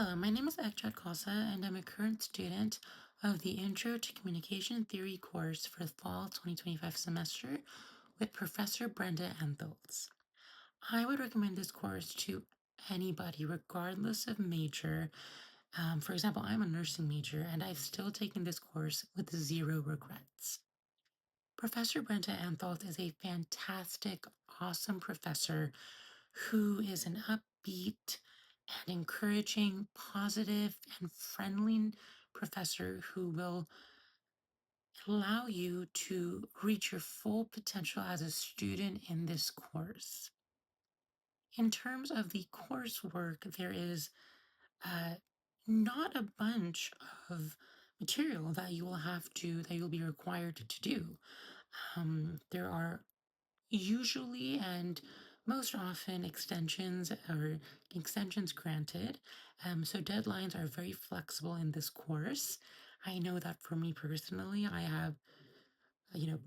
Hello, my name is Ekjot Khalsa, and I'm a current student of the Intro to Communication Theory course for the fall 2025 semester with Professor Brenda Ahntholz. I would recommend this course to anybody, regardless of major. For example, I'm a nursing major, and I've still taken this course with zero regrets. Professor Brenda Ahntholz is a fantastic, awesome professor who is an upbeat and encouraging, positive, and friendly professor who will allow you to reach your full potential as a student in this course. In terms of the coursework, there is uh, not a bunch of material that you'll be required to do. There are usually and most often extensions granted. So deadlines are very flexible in this course. I know that for me personally, I have, you know,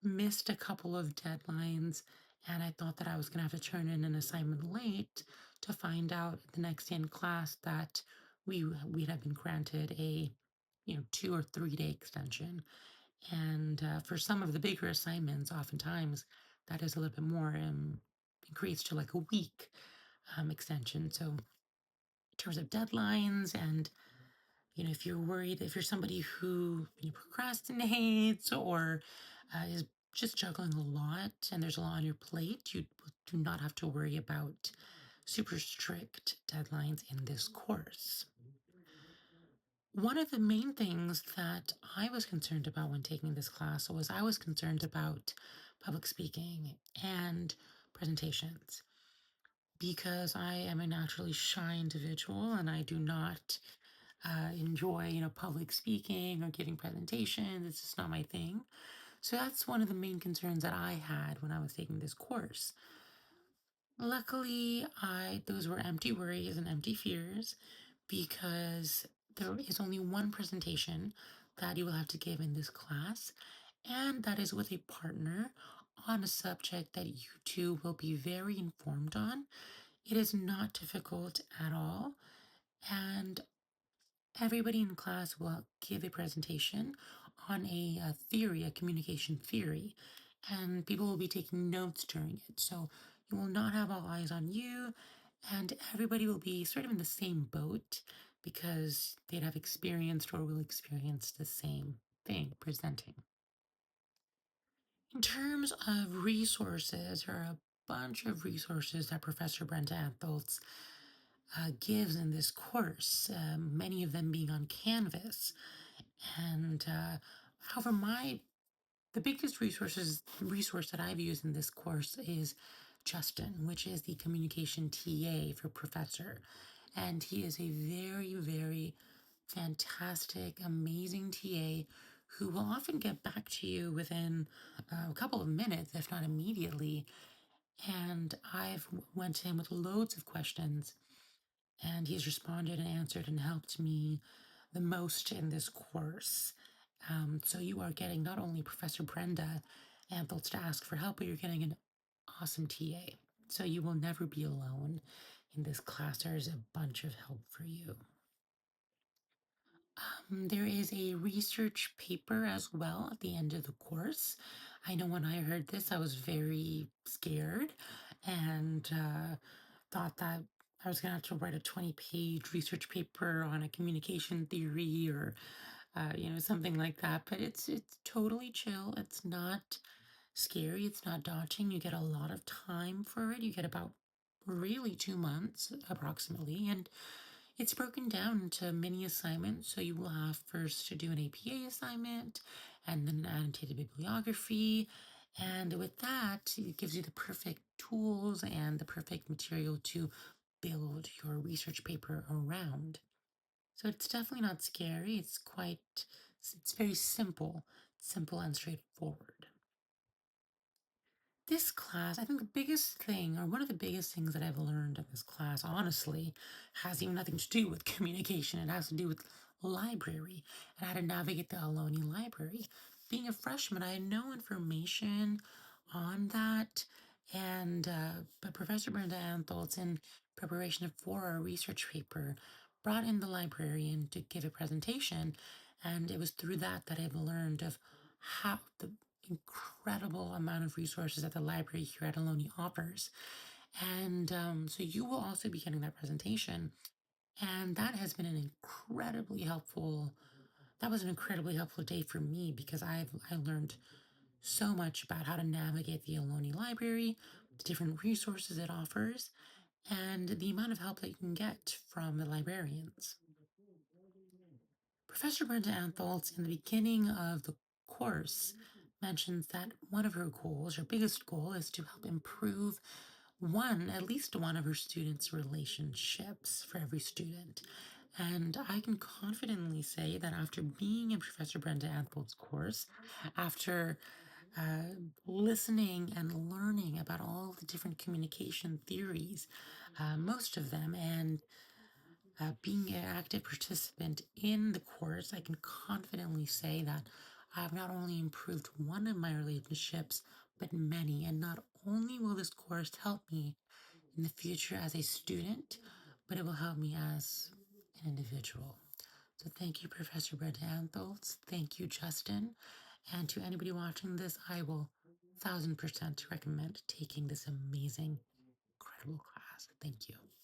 missed a couple of deadlines, and I thought that I was going to have to turn in an assignment late to find out the next day in class that we'd have been granted a 2 or 3 day extension. And for some of the bigger assignments, oftentimes that is a little bit more increased to like a week extension. So in terms of deadlines and if you're worried, if you're somebody who procrastinates or is just juggling a lot and there's a lot on your plate, you do not have to worry about super strict deadlines in this course. One of the main things that I was concerned about when taking this class was I was concerned about public speaking and presentations because I am a naturally shy individual and I do not enjoy, public speaking or giving presentations. It's just not my thing. So that's one of the main concerns that I had when I was taking this course. Luckily, those were empty worries and empty fears because there is only one presentation that you will have to give in this class, and that is with a partner on a subject that you two will be very informed on. It is not difficult at all, and everybody in class will give a presentation on a theory, a communication theory, and people will be taking notes during it. So you will not have all eyes on you, and everybody will be sort of in the same boat because they'd have experienced or will experience the same thing presenting. In terms of resources, there are a bunch of resources that Professor Brenda Ahntholz gives in this course, many of them being on Canvas. And however, the biggest resource that I've used in this course is Justin, which is the communication TA for Professor. And he is a very, very fantastic, amazing TA who will often get back to you within a couple of minutes, if not immediately. And I've went to him with loads of questions, and he's responded and answered and helped me the most in this course. So you are getting not only Professor Brenda Ahntholz to ask for help, but you're getting an awesome TA. So you will never be alone in this class. There's a bunch of help for you. There is a research paper as well at the end of the course. I know when I heard this, I was very scared and thought that I was going to have to write a 20-page research paper on a communication theory or, something like that. But it's totally chill. It's not scary. It's not daunting. You get a lot of time for it. You get about really 2 months approximately. And it's broken down into mini assignments. So you will have first to do an APA assignment and then an annotated bibliography. And with that, it gives you the perfect tools and the perfect material to build your research paper around. So it's definitely not scary. It's very simple and straightforward. This class, I think the biggest thing, or one of the biggest things that I've learned in this class, honestly, has even nothing to do with communication. It has to do with library and how to navigate the Ohlone Library. Being a freshman, I had no information on that. And but Professor Brenda Ahntholz, in preparation for a research paper, brought in the librarian to give a presentation. And it was through that I've learned of how the incredible amount of resources that the library here at Ohlone offers. And so you will also be getting that presentation. And that was an incredibly helpful day for me because I learned so much about how to navigate the Ohlone Library, the different resources it offers, and the amount of help that you can get from the librarians. Professor Brenda Ahntholz, in the beginning of the course, mentions that one of her goals, her biggest goal, is to help improve at least one of her students' relationships for every student. And I can confidently say that after being in Professor Brenda Ahntholz's course, after uh, listening and learning about all the different communication theories, most of them, and being an active participant in the course, I can confidently say that I've not only improved one of my relationships, but many. And not only will this course help me in the future as a student, but it will help me as an individual. So thank you, Professor Brett Antholz. Thank you, Justin. And to anybody watching this, I will 1000% recommend taking this amazing, incredible class. Thank you.